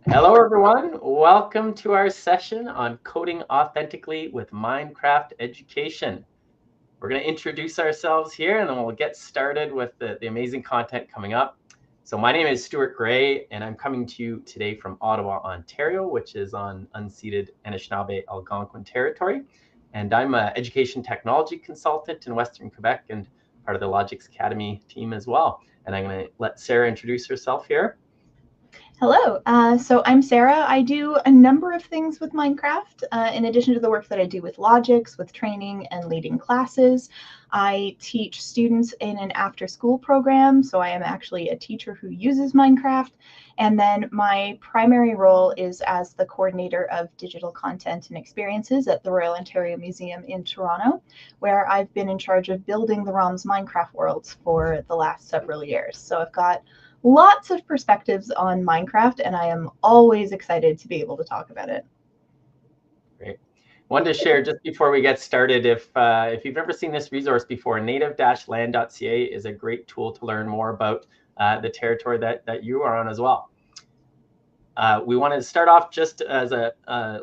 Hello, everyone. Welcome to our session on coding authentically with Minecraft education. We're going to introduce ourselves here and then we'll get started with the amazing content coming up. So my name is Stuart Gray and I'm coming to you today from Ottawa, Ontario, which is on unceded Anishinaabe Algonquin territory. And I'm an education technology consultant in Western Quebec and part of the Logix Academy team as well. And I'm going to let Sarah introduce herself here. Hello, so I'm Sarah. I do a number of things with Minecraft. In addition to the work that I do with Logix, with training and leading classes, I teach students in an after-school program, so I am actually a teacher who uses Minecraft. And then my primary role is as the coordinator of digital content and experiences at the Royal Ontario Museum in Toronto, where I've been in charge of building the ROM's Minecraft worlds for the last several years. So I've got lots of perspectives on Minecraft, and I am always excited to be able to talk about it. Great. Wanted to share just before we get started, if you've ever seen this resource before, native-land.ca is a great tool to learn more about the territory that you are on as well. We want to start off just as a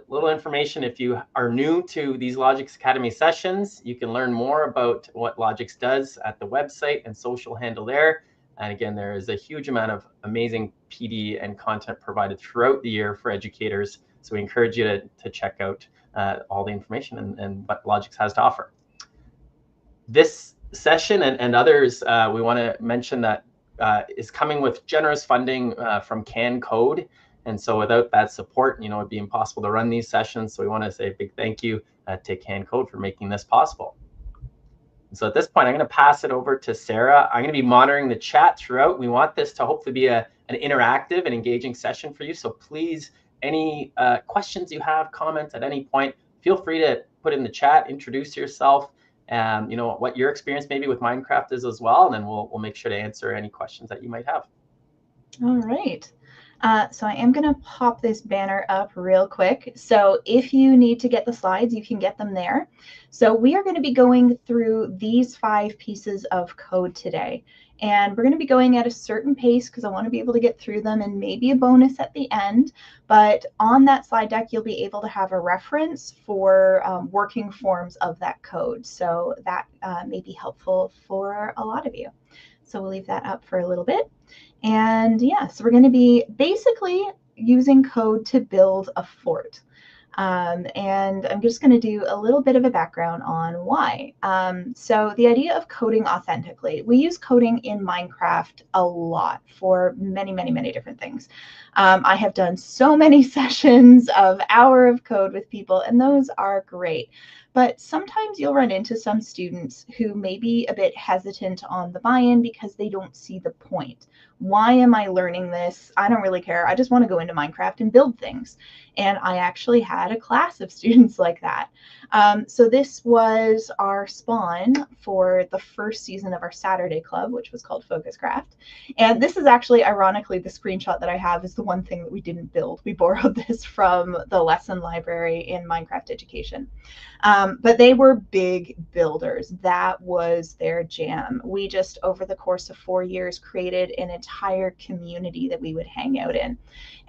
little information. If you are new to these Logix Academy sessions, you can learn more about what Logix does at the website and social handle there. And again, there is a huge amount of amazing PD and content provided throughout the year for educators. So we encourage you to check out all the information and what Logix has to offer. This session and others, we want to mention that is coming with generous funding from Can Code. And so without that support, it'd be impossible to run these sessions. So we want to say a big thank you to Can Code for making this possible. So at this point, I'm going to pass it over to Sarah. I'm going to be monitoring the chat throughout. We want this to hopefully be an interactive and engaging session for you. So please, any questions you have, comments at any point, feel free to put in the chat, introduce yourself, and what your experience maybe with Minecraft is as well. And then we'll make sure to answer any questions that you might have. All right. So I am going to pop this banner up real quick. So if you need to get the slides, you can get them there. So we are going to be going through these 5 pieces of code today. And we're going to be going at a certain pace because I want to be able to get through them and maybe a bonus at the end. But on that slide deck, you'll be able to have a reference for working forms of that code. So that may be helpful for a lot of you. So we'll leave that up for a little bit. And yeah, so we're going to be basically using code to build a fort. And I'm just going to do a little bit of a background on why. So the idea of coding authentically, we use coding in Minecraft a lot for many, many, many different things. I have done so many sessions of hour of code with people, and those are great. But sometimes you'll run into some students who may be a bit hesitant on the buy-in because they don't see the point. Why am I learning this? I don't really care. I just want to go into Minecraft and build things. And I actually had a class of students like that. So this was our spawn for the first season of our Saturday club, which was called Focus Craft. And this is actually, ironically, the screenshot that I have is the one thing that we didn't build. We borrowed this from the lesson library in Minecraft education. But they were big builders. That was their jam. We just, over the course of 4 years, created an entire community that we would hang out in.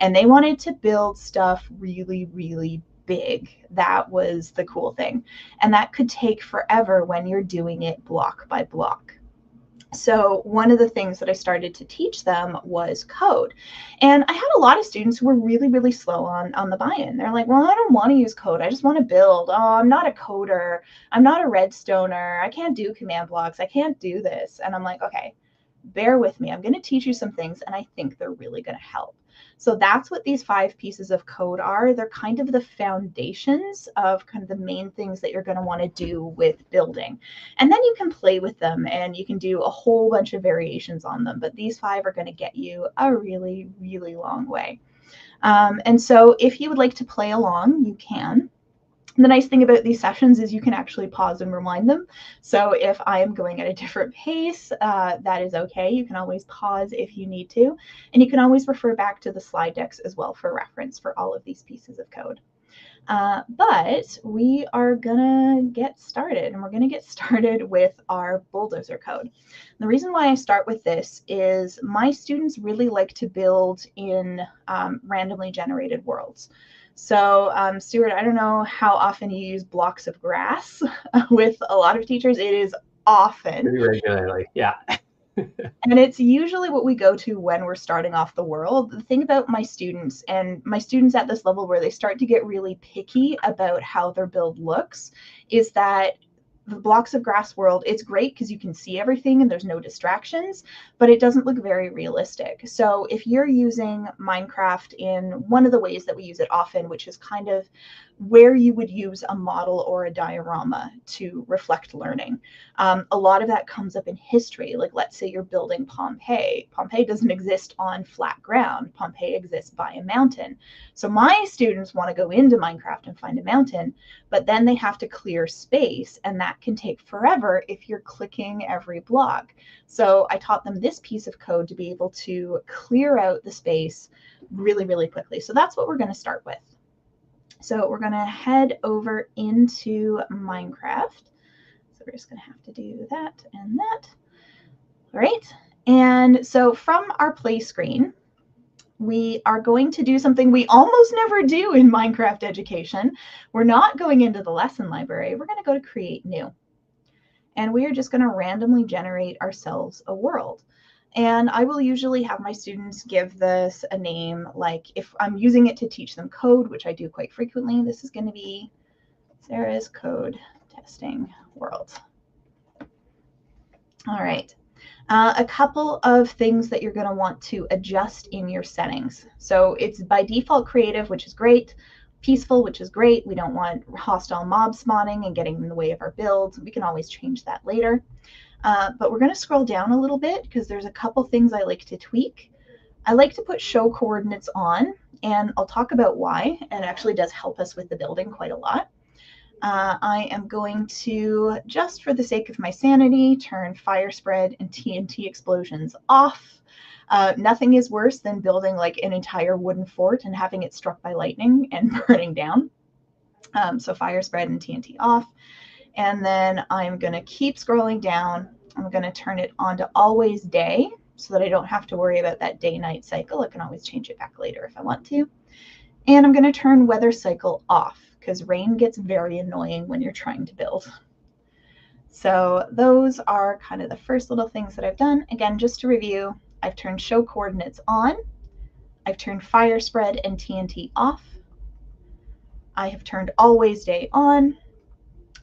And they wanted to build stuff really, really big. That was the cool thing. And that could take forever when you're doing it block by block. So one of the things that I started to teach them was code. And I had a lot of students who were really, really slow on the buy-in. They're like, well, I don't want to use code. I just want to build. Oh, I'm not a coder. I'm not a redstoner. I can't do command blocks. I can't do this. And I'm like, okay, bear with me. I'm going to teach you some things, and I think they're really going to help. So that's what these 5 pieces of code are. They're kind of the foundations of kind of the main things that you're going to want to do with building. And then you can play with them and you can do a whole bunch of variations on them. But these 5 are going to get you a really, really long way. And so if you would like to play along, you can. The nice thing about these sessions is you can actually pause and rewind them. So if I am going at a different pace, that is okay. You can always pause if you need to. And you can always refer back to the slide decks as well for reference for all of these pieces of code. But we are gonna get started, and we're gonna get started with our bulldozer code. The reason why I start with this is my students really like to build in randomly generated worlds. So Stuart, I don't know how often you use blocks of grass. With a lot of teachers, it is often. Pretty regularly, yeah. And it's usually what we go to when we're starting off the world. The thing about my students, and my students at this level where they start to get really picky about how their build looks, is that the blocks of grass world, it's great because you can see everything and there's no distractions, but it doesn't look very realistic. So if you're using Minecraft in one of the ways that we use it often, which is kind of where you would use a model or a diorama to reflect learning. A lot of that comes up in history. Like, let's say you're building Pompeii. Pompeii doesn't exist on flat ground. Pompeii exists by a mountain. So my students want to go into Minecraft and find a mountain, but then they have to clear space, and that can take forever if you're clicking every block. So I taught them this piece of code to be able to clear out the space really, really quickly. So that's what we're going to start with. So we're going to head over into Minecraft. So we're just going to have to do that and that. All right. And so from our play screen, we are going to do something we almost never do in Minecraft education. We're not going into the lesson library. We're going to go to Create New. And we are just going to randomly generate ourselves a world. And I will usually have my students give this a name, like if I'm using it to teach them code, which I do quite frequently, this is going to be Sarah's Code Testing World. All right. A couple of things that you're going to want to adjust in your settings. So it's by default creative, which is great. Peaceful, which is great. We don't want hostile mob spawning and getting in the way of our build. We can always change that later. But we're going to scroll down a little bit because there's a couple things I like to tweak. I like to put show coordinates on, and I'll talk about why. It actually does help us with the building quite a lot. I am going to, just for the sake of my sanity, turn fire spread and TNT explosions off. Nothing is worse than building like an entire wooden fort and having it struck by lightning and burning down. So fire spread and TNT off. And then I'm going to keep scrolling down. I'm going to turn it on to always day so that I don't have to worry about that day-night cycle. I can always change it back later if I want to. And I'm going to turn weather cycle off because rain gets very annoying when you're trying to build. So those are kind of the first little things that I've done. Again, just to review, I've turned show coordinates on. I've turned fire spread and TNT off. I have turned always day on.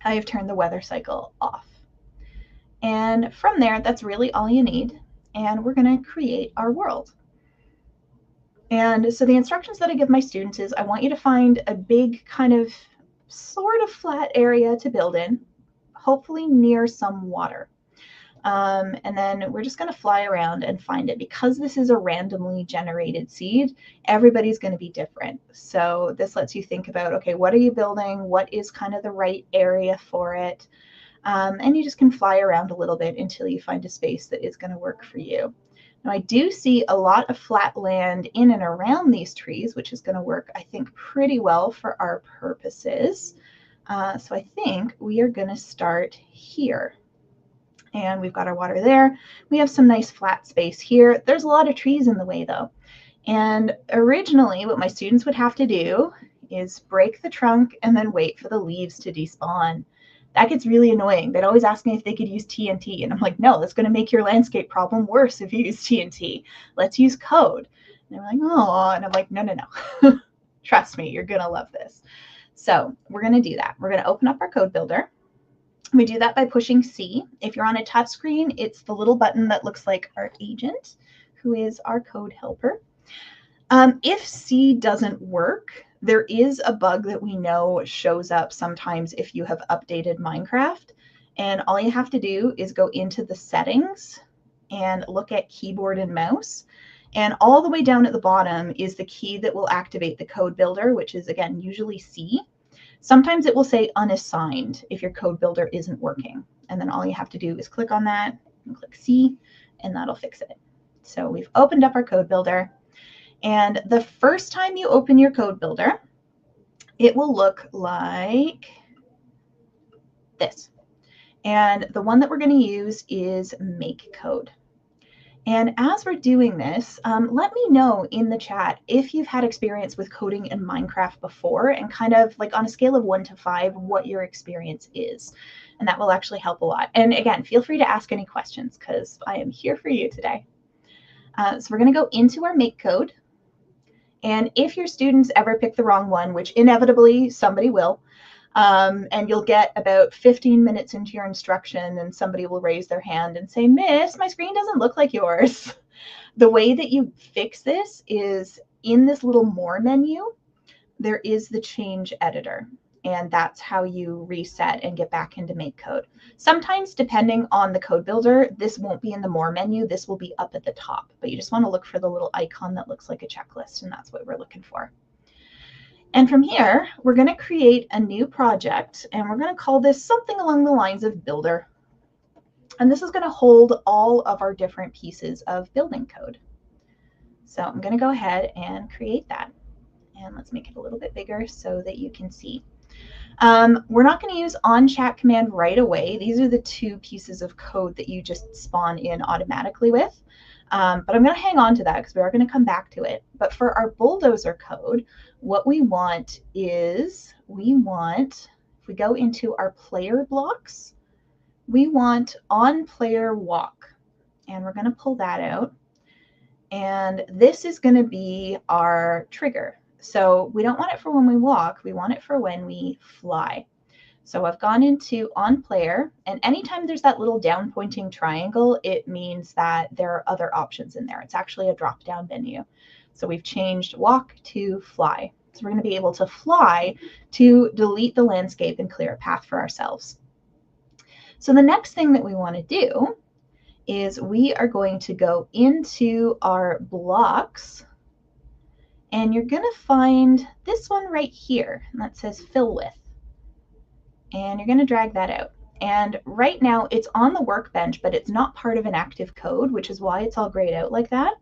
I have turned the weather cycle off. And from there, that's really all you need. And we're going to create our world. And so the instructions that I give my students is I want you to find a big kind of sort of flat area to build in, hopefully near some water. And then we're just going to fly around and find it. Because this is a randomly generated seed, everybody's going to be different. So this lets you think about, okay, what are you building? What is kind of the right area for it? And you just can fly around a little bit until you find a space that is going to work for you. Now, I do see a lot of flat land in and around these trees, which is going to work, I think, pretty well for our purposes. So I think we are going to start here. And we've got our water there. We have some nice flat space here. There's a lot of trees in the way, though. And originally, what my students would have to do is break the trunk and then wait for the leaves to despawn. That gets really annoying. They'd always ask me if they could use TNT. And I'm like, no, that's going to make your landscape problem worse if you use TNT. Let's use code. And they're like, oh, and I'm like, no, no, no. Trust me, you're going to love this. So we're going to do that. We're going to open up our code builder. We do that by pushing C. If you're on a touch screen, it's the little button that looks like our agent, who is our code helper. If C doesn't work, there is a bug that we know shows up sometimes if you have updated Minecraft. And all you have to do is go into the settings and look at keyboard and mouse. And all the way down at the bottom is the key that will activate the code builder, which is, again, usually C. Sometimes it will say unassigned if your code builder isn't working. And then all you have to do is click on that and click C, and that'll fix it. So we've opened up our code builder. And the first time you open your code builder, it will look like this. And the one that we're going to use is make code. And as we're doing this, let me know in the chat if you've had experience with coding in Minecraft before, and kind of like on a scale of 1 to 5, what your experience is. And that will actually help a lot. And again, feel free to ask any questions because I am here for you today. So we're going to go into our make code. And if your students ever pick the wrong one, which inevitably somebody will, and you'll get about 15 minutes into your instruction and somebody will raise their hand and say, Miss, my screen doesn't look like yours. The way that you fix this is in this little more menu, there is the change editor. And that's how you reset and get back into make code. Sometimes, depending on the code builder, this won't be in the more menu. This will be up at the top. But you just want to look for the little icon that looks like a checklist, and that's what we're looking for. And from here, we're going to create a new project, and we're going to call this something along the lines of builder. And this is going to hold all of our different pieces of building code. So I'm going to go ahead and create that. And let's make it a little bit bigger so that you can see. We're not going to use on-chat command right away. These are the two pieces of code that you just spawn in automatically with. But I'm going to hang on to that because we are going to come back to it. But for our bulldozer code, what we want is, if we go into our player blocks, we want on player walk. And we're going to pull that out. And this is going to be our trigger. So we don't want it for when we walk, we want it for when we fly. So I've gone into on player, and anytime there's that little down pointing triangle, it means that there are other options in there. It's actually a drop down menu. So we've changed walk to fly. So we're going to be able to fly to delete the landscape and clear a path for ourselves. So the next thing that we want to do is we are going to go into our blocks, and you're going to find this one right here that says fill with. And you're going to drag that out. And right now it's on the workbench, but it's not part of an active code, which is why it's all grayed out like that.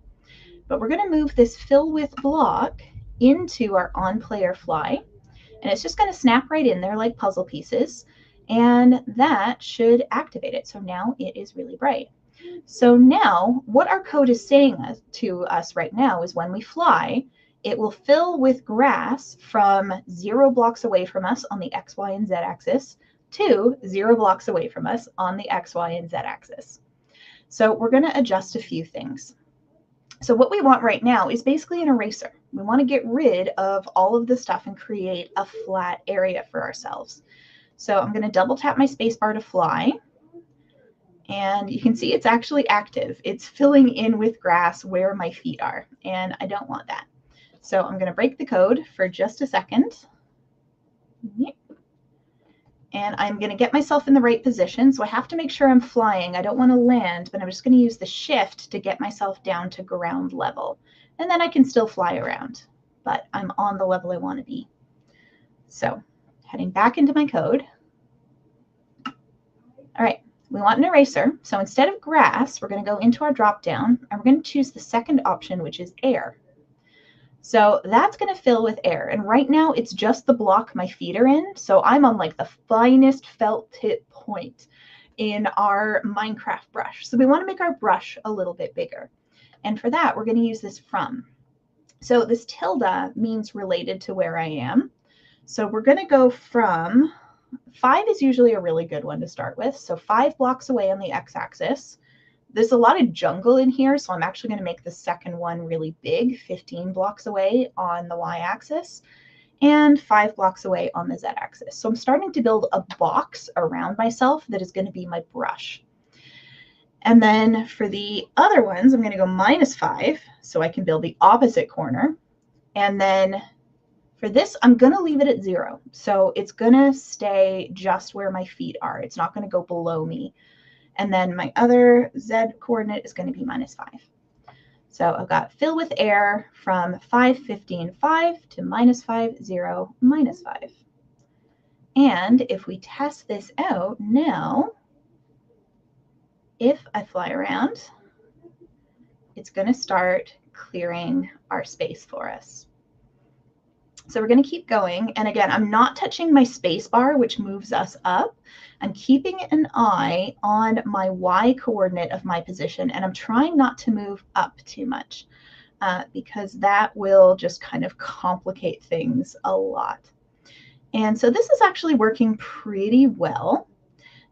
But we're going to move this fill with block into our on player fly. And it's just going to snap right in there like puzzle pieces. And that should activate it. So now it is really bright. So now what our code is saying to us right now is when we fly, it will fill with grass from 0 blocks away from us on the X, Y, and Z axis to 0 blocks away from us on the X, Y, and Z axis. So we're going to adjust a few things. So what we want right now is basically an eraser. We want to get rid of all of the stuff and create a flat area for ourselves. So I'm going to double tap my spacebar to fly. And you can see it's actually active. It's filling in with grass where my feet are, and I don't want that. So I'm going to break the code for just a second. And I'm going to get myself in the right position. So I have to make sure I'm flying. I don't want to land, but I'm just going to use the shift to get myself down to ground level. And then I can still fly around, but I'm on the level I want to be. So heading back into my code. All right. We want an eraser. So instead of grass, we're going to go into our drop down, and we're going to choose the second option, which is air. So that's going to fill with air. And right now it's just the block my feet are in. So I'm on like the finest felt tip point in our Minecraft brush. So we want to make our brush a little bit bigger. And for that, we're going to use this from. So this tilde means related to where I am. So we're going to go from 5 is usually a really good one to start with. So 5 blocks away on the x-axis. There's a lot of jungle in here, so I'm actually going to make the second one really big, 15 blocks away on the y-axis, and 5 blocks away on the z-axis. So I'm starting to build a box around myself that is going to be my brush. And then for the other ones, I'm going to go -5, so I can build the opposite corner. And then for this, I'm going to leave it at 0. So it's going to stay just where my feet are. It's not going to go below me. And then my other Z coordinate is going to be -5. So I've got fill with air from 5, 15, 5 to -5, 0, -5. And if we test this out now, if I fly around, it's going to start clearing our space for us. So we're going to keep going. And again, I'm not touching my space bar, which moves us up. I'm keeping an eye on my Y coordinate of my position, and I'm trying not to move up too much because that will just kind of complicate things a lot. And so this is actually working pretty well.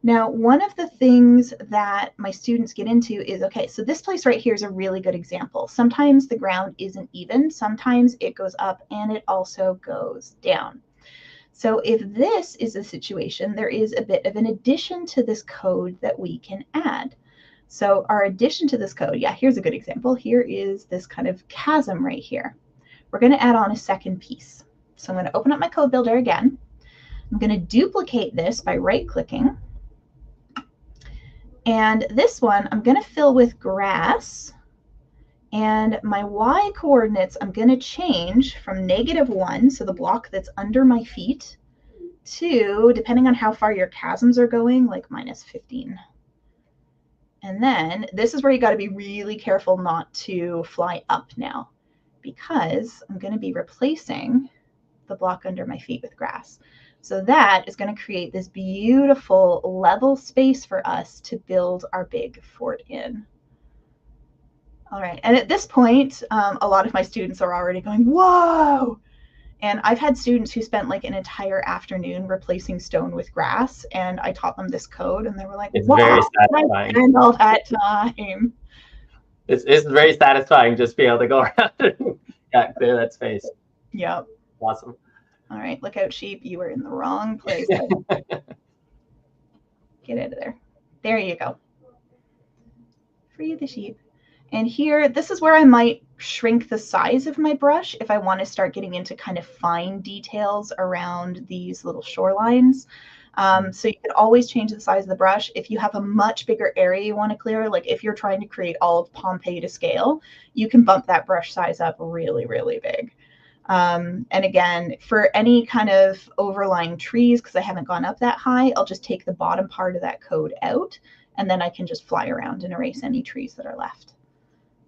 Now, one of the things that my students get into is, okay, so this place right here is a really good example. Sometimes the ground isn't even, sometimes it goes up and it also goes down. So if this is a situation, there is a bit of an addition to this code that we can add. So our addition to this code, yeah, here's a good example. Here is this kind of chasm right here. We're going to add on a second piece. So I'm going to open up my code builder again. I'm going to duplicate this by right-clicking. And this one, I'm going to fill with grass. And my Y coordinates, I'm going to change from -1, so the block that's under my feet, to, depending on how far your chasms are going, like -15. And then this is where you got to be really careful not to fly up now, because I'm going to be replacing the block under my feet with grass. So that is going to create this beautiful level space for us to build our big fort in. All right, and at this point, a lot of my students are already going, whoa! And I've had students who spent like an entire afternoon replacing stone with grass, and I taught them this code, and they were like, It's wow, very I satisfying. spent all that time. It's very satisfying just being able to go around and clear that space. Yep. Awesome. All right, look out, sheep. You were in the wrong place. Get out of there. There you go. Free the sheep. And here, this is where I might shrink the size of my brush if I want to start getting into kind of fine details around these little shorelines. So you can always change the size of the brush. If you have a much bigger area you want to clear, like if you're trying to create all of Pompeii to scale, you can bump that brush size up really, really big. And again, for any kind of overlying trees, because I haven't gone up that high, I'll just take the bottom part of that code out, and then I can just fly around and erase any trees that are left.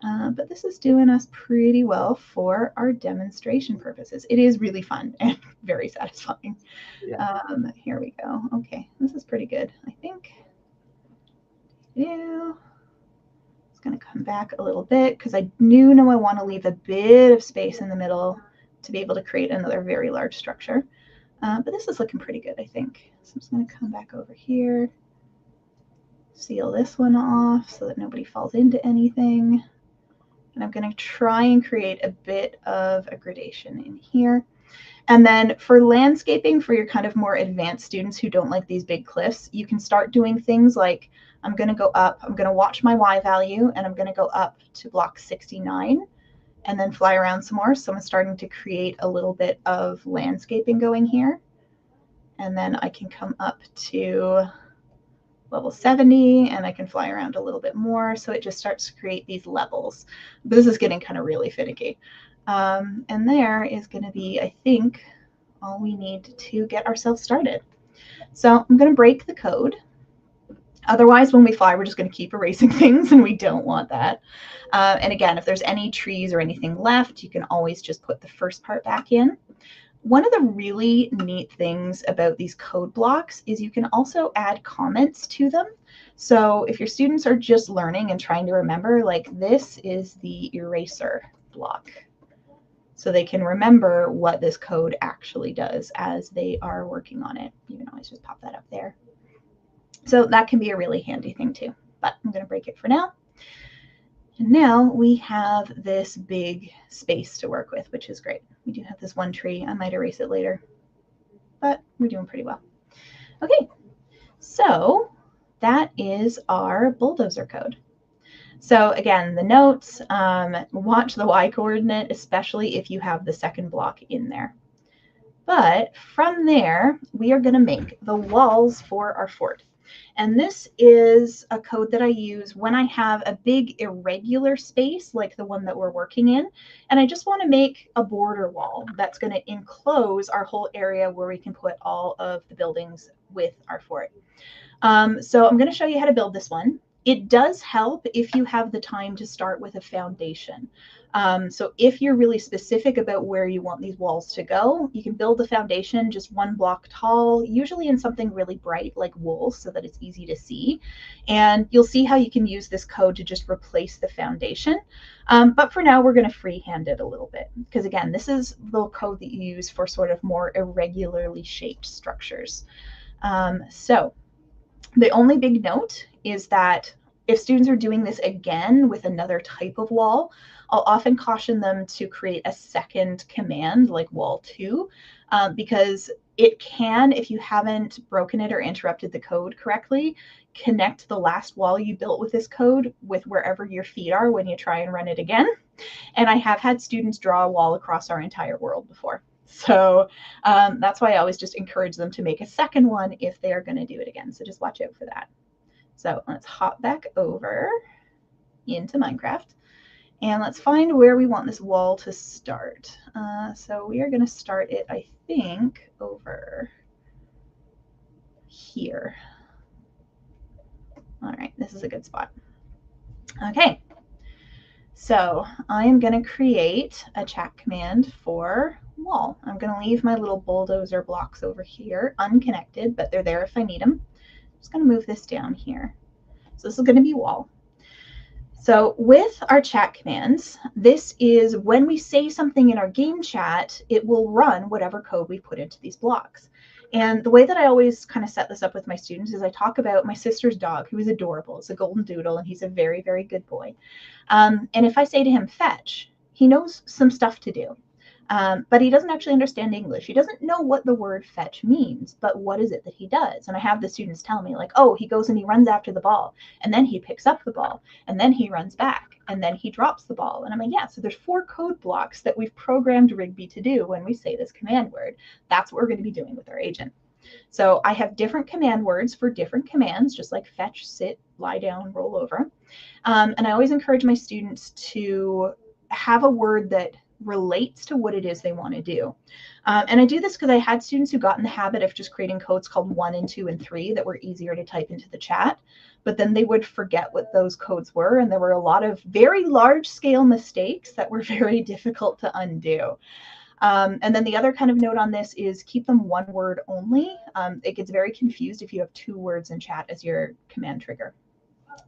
But this is doing us pretty well for our demonstration purposes. It is really fun and very satisfying. Yeah. Here we go. Okay, this is pretty good, I think. Yeah. It's going to come back a little bit because I do know I want to leave a bit of space in the middle to be able to create another very large structure. But this is looking pretty good, I think. So I'm just going to come back over here, seal this one off so that nobody falls into anything. And I'm going to try and create a bit of a gradation in here. And then for landscaping, for your kind of more advanced students who don't like these big cliffs, you can start doing things like, I'm going to go up, I'm going to watch my Y value, and I'm going to go up to block 69 and then fly around some more. So I'm starting to create a little bit of landscaping going here. And then I can come up to level 70 and I can fly around a little bit more. So it just starts to create these levels. But this is getting kind of really finicky. And there is going to be, I think, all we need to get ourselves started. So I'm going to break the code. Otherwise, when we fly, we're just going to keep erasing things, and we don't want that. And again, if there's any trees or anything left, you can always just put the first part back in. One of the really neat things about these code blocks is you can also add comments to them. So if your students are just learning and trying to remember, like this is the eraser block. So they can remember what this code actually does as they are working on it. You can always just pop that up there. So that can be a really handy thing too, but I'm going to break it for now. And now we have this big space to work with, which is great. We do have this one tree. I might erase it later, but we're doing pretty well. Okay, so that is our bulldozer code. So again, the notes, watch the Y coordinate, especially if you have the second block in there. But from there, we are going to make the walls for our fort. And this is a code that I use when I have a big irregular space like the one that we're working in. And I just want to make a border wall that's going to enclose our whole area where we can put all of the buildings with our fort. So I'm going to show you how to build this one. It does help if you have the time to start with a foundation. So if you're really specific about where you want these walls to go, you can build the foundation just 1 block tall, usually in something really bright like wool so that it's easy to see. And you'll see how you can use this code to just replace the foundation. But for now, we're going to freehand it a little bit because, again, this is the code that you use for sort of more irregularly shaped structures. So the only big note is that if students are doing this again with another type of wall, I'll often caution them to create a second command like wall 2, because it can, if you haven't broken it or interrupted the code correctly, connect the last wall you built with this code with wherever your feet are when you try and run it again. And I have had students draw a wall across our entire world before. So that's why I always just encourage them to make a second one if they are going to do it again. So just watch out for that. So let's hop back over into Minecraft and let's find where we want this wall to start. So we are going to start it, I think, over here. All right, this is a good spot. Okay, so I am going to create a chat command for wall. I'm going to leave my little bulldozer blocks over here unconnected, but they're there if I need them. I'm just going to move this down here. So this is going to be wall. So with our chat commands, this is when we say something in our game chat, it will run whatever code we put into these blocks. And the way that I always kind of set this up with my students is I talk about my sister's dog, who is adorable. It's a golden doodle, and he's a very, very good boy. And if I say to him, fetch, he knows some stuff to do. But he doesn't actually understand English. He doesn't know what the word fetch means, but what is it that he does? And I have the students tell me, like, oh, he goes and he runs after the ball, and then he picks up the ball, and then he runs back, and then he drops the ball. And I'm like, yeah, so there's 4 code blocks that we've programmed Rigby to do when we say this command word. That's what we're going to be doing with our agent. So I have different command words for different commands, just like fetch, sit, lie down, roll over. And I always encourage my students to have a word that relates to what it is they want to do. And I do this because I had students who got in the habit of just creating codes called 1 and 2 and 3 that were easier to type into the chat, but then they would forget what those codes were. And there were a lot of very large scale mistakes that were very difficult to undo. And then the other kind of note on this is keep them 1 word only. It gets very confused if you have 2 words in chat as your command trigger.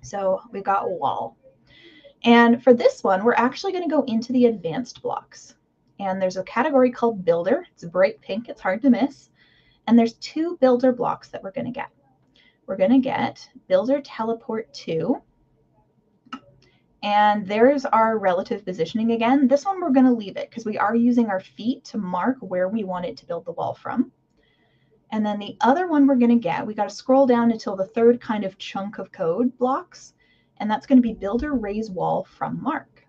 So we've got wall. And for this one, we're actually going to go into the advanced blocks. And there's a category called builder. It's bright pink. It's hard to miss. And there's 2 builder blocks that we're going to get. We're going to get builder teleport 2. And there's our relative positioning again. This one we're going to leave it because we are using our feet to mark where we want it to build the wall from. And then the other one we're going to get, we got to scroll down until the 3rd kind of chunk of code blocks. And that's going to be builder raise wall from mark.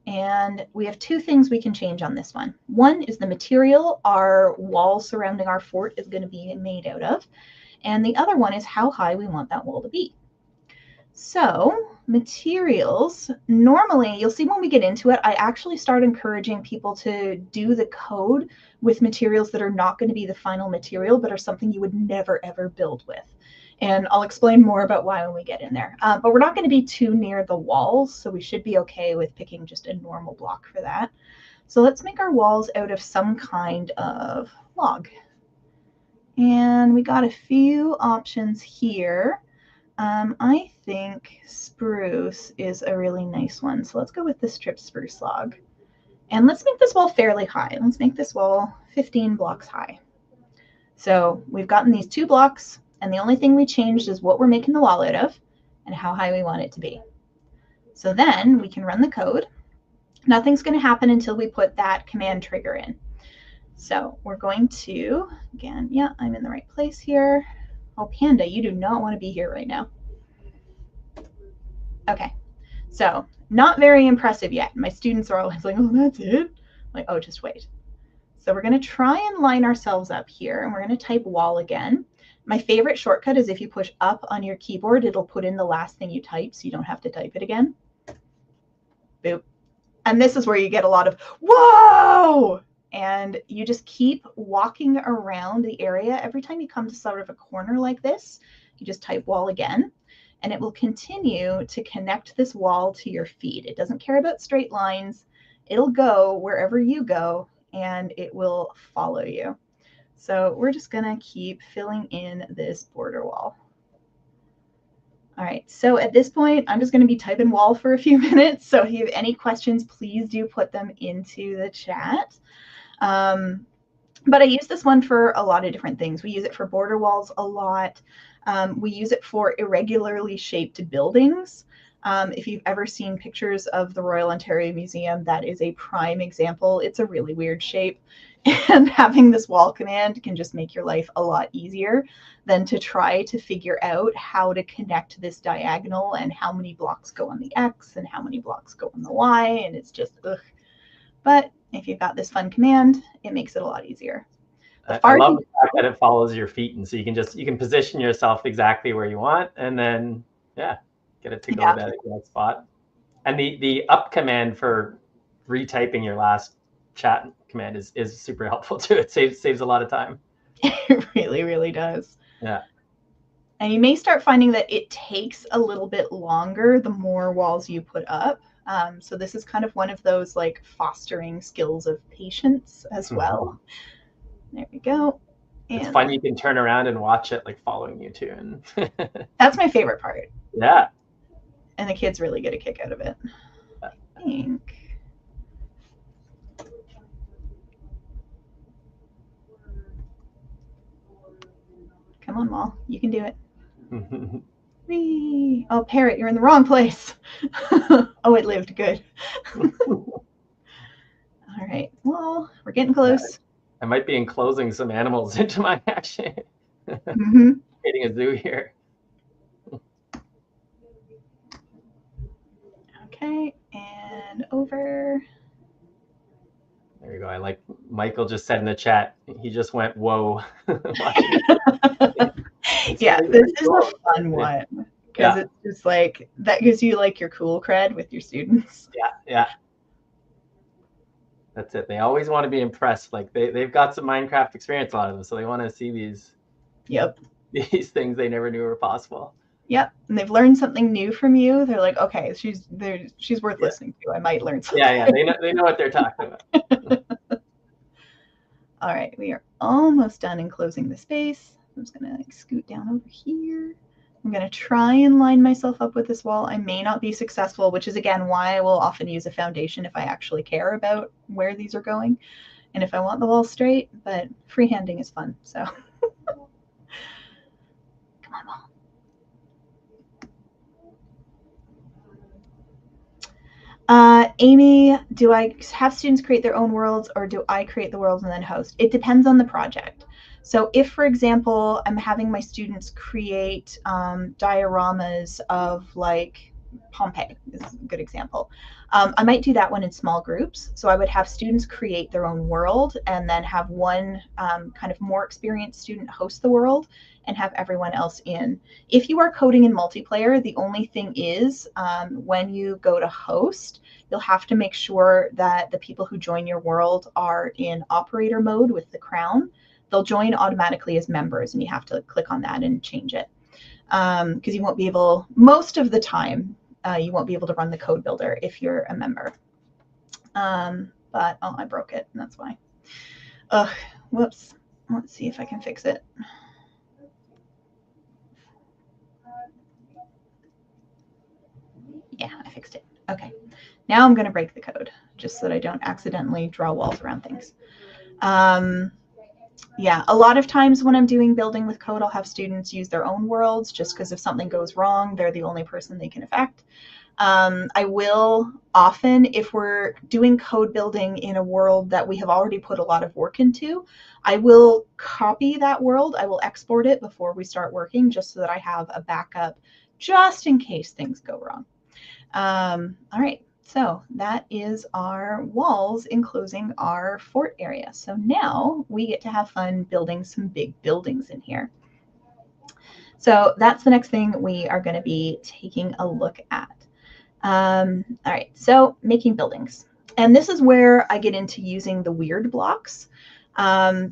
And we have 2 things we can change on this one. One is the material our wall surrounding our fort is going to be made out of. And the other one is how high we want that wall to be. So materials, normally you'll see when we get into it, I actually start encouraging people to do the code with materials that are not going to be the final material, but are something you would never, ever build with. And I'll explain more about why when we get in there. But we're not going to be too near the walls, so we should be okay with picking just a normal block for that. So let's make our walls out of some kind of log. And we got a few options here. I think spruce is a really nice one. So let's go with the strip spruce log. And let's make this wall fairly high. Let's make this wall 15 blocks high. So we've gotten these 2 blocks. And the only thing we changed is what we're making the wall out of and how high we want it to be. So then we can run the code. Nothing's going to happen until we put that command trigger in. So we're going to, again, yeah, I'm in the right place here. Oh, Panda, you do not want to be here right now. Okay, so not very impressive yet. My students are always like, oh, that's it? I'm like, oh, just wait. So we're going to try and line ourselves up here, and we're going to type wall again. My favorite shortcut is if you push up on your keyboard, it'll put in the last thing you type, so you don't have to type it again. Boop. And this is where you get a lot of, whoa! And you just keep walking around the area. Every time you come to sort of a corner like this, you just type wall again, and it will continue to connect this wall to your feet. It doesn't care about straight lines. It'll go wherever you go, and it will follow you. So we're just gonna keep filling in this border wall. All right, so at this point, I'm just gonna be typing wall for a few minutes. So if you have any questions, please do put them into the chat. But I use this one for a lot of different things. We use it for border walls a lot. We use it for irregularly shaped buildings. If you've ever seen pictures of the Royal Ontario Museum, that is a prime example. It's a really weird shape. And having this wall command can just make your life a lot easier than to try to figure out how to connect this diagonal and how many blocks go on the X and how many blocks go on the Y. And it's just, ugh. But if you've got this fun command, it makes it a lot easier. I love the fact that it follows your feet, and so you can position yourself exactly where you want, and then get it to go to that spot. And the up command for retyping your last chat command is super helpful too. It saves a lot of time. It really, really does. Yeah. And you may start finding that it takes a little bit longer the more walls you put up. So this is kind of one of those like fostering skills of patience as well. There we go. And it's fun. You can turn around and watch it like following you too. And that's my favorite part. Yeah. And the kids really get a kick out of it. I think. Come on, Wall. You can do it. Whee! Oh, Parrot, you're in the wrong place. Oh, it lived. Good. All right. Well, we're getting close. I might be enclosing some animals into my action. Creating a zoo here. Okay, and over. There you go. I like Michael just said in the chat. He just went, whoa. Yeah, this is a fun one. Because it's just like, that gives you like your cool cred with your students. Yeah. That's it. They always want to be impressed. Like they've got some Minecraft experience, a lot of them, so they want to see these things they never knew were possible. Yep, and they've learned something new from you. They're like, okay, she's worth listening to. I might learn something. Yeah, they know what they're talking about. All right, we are almost done enclosing the space. I'm just gonna like scoot down over here. I'm gonna try and line myself up with this wall. I may not be successful, which is again why I will often use a foundation if I actually care about where these are going and if I want the wall straight, but freehanding is fun, so. Come on, wall. Amy, do I have students create their own worlds or do I create the worlds and then host? It depends on the project. So if, for example, I'm having my students create dioramas of like Pompeii, is a good example. I might do that one in small groups. So I would have students create their own world and then have one kind of more experienced student host the world and have everyone else in. If you are coding in multiplayer, the only thing is when you go to host, you'll have to make sure that the people who join your world are in operator mode with the crown. They'll join automatically as members and you have to click on that and change it. Because you won't be able, most of the time, you won't be able to run the code builder if you're a member. But, oh, I broke it, and that's why. Ugh, whoops. Let's see if I can fix it. Yeah, I fixed it. Okay. Now I'm going to break the code, just so that I don't accidentally draw walls around things. Yeah, a lot of times when I'm doing building with code, I'll have students use their own worlds just because if something goes wrong, they're the only person they can affect. I will often, if we're doing code building in a world that we have already put a lot of work into, I will copy that world. I will export it before we start working just so that I have a backup just in case things go wrong. All right. So that is our walls enclosing our fort area. So now we get to have fun building some big buildings in here. So that's the next thing we are going to be taking a look at. All right, so making buildings. And this is where I get into using the weird blocks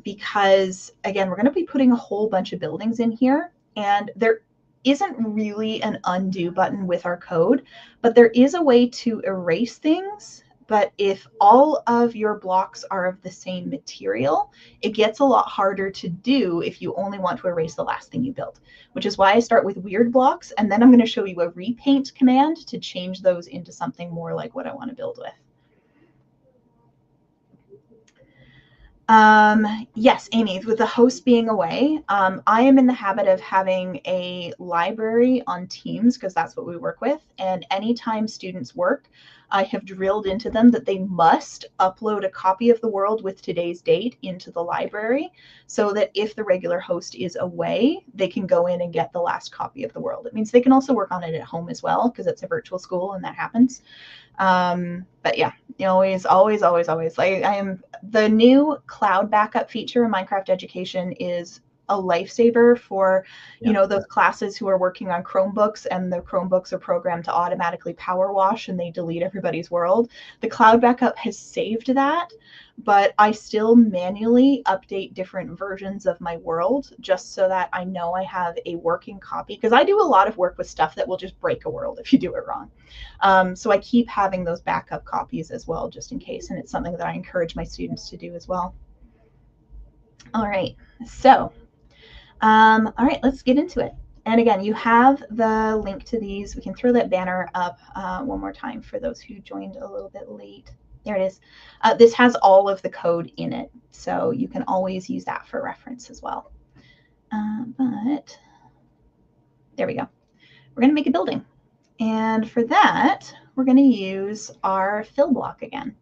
because, again, we're going to be putting a whole bunch of buildings in here. And they're isn't really an undo button with our code, but there is a way to erase things. But if all of your blocks are of the same material, it gets a lot harder to do if you only want to erase the last thing you built, which is why I start with weird blocks. And then I'm going to show you a repaint command to change those into something more like what I want to build with. Yes, Amy, with the host being away, I am in the habit of having a library on Teams because that's what we work with. And anytime students work, I have drilled into them that they must upload a copy of the world with today's date into the library so that if the regular host is away, they can go in and get the last copy of the world. It means they can also work on it at home as well because it's a virtual school and that happens. But yeah, always, like I am, the new cloud backup feature in Minecraft Education is a lifesaver for, those classes who are working on Chromebooks and the Chromebooks are programmed to automatically power wash and they delete everybody's world. The cloud backup has saved that, but I still manually update different versions of my world just so that I know I have a working copy, because I do a lot of work with stuff that will just break a world if you do it wrong. So I keep having those backup copies as well, just in case. And it's something that I encourage my students to do as well. All right, so, all right, let's get into it. And again, you have the link to these. We can throw that banner up one more time for those who joined a little bit late. There it is. This has all of the code in it, so you can always use that for reference as well. But there we go. We're going to make a building. And for that, we're going to use our fill block again.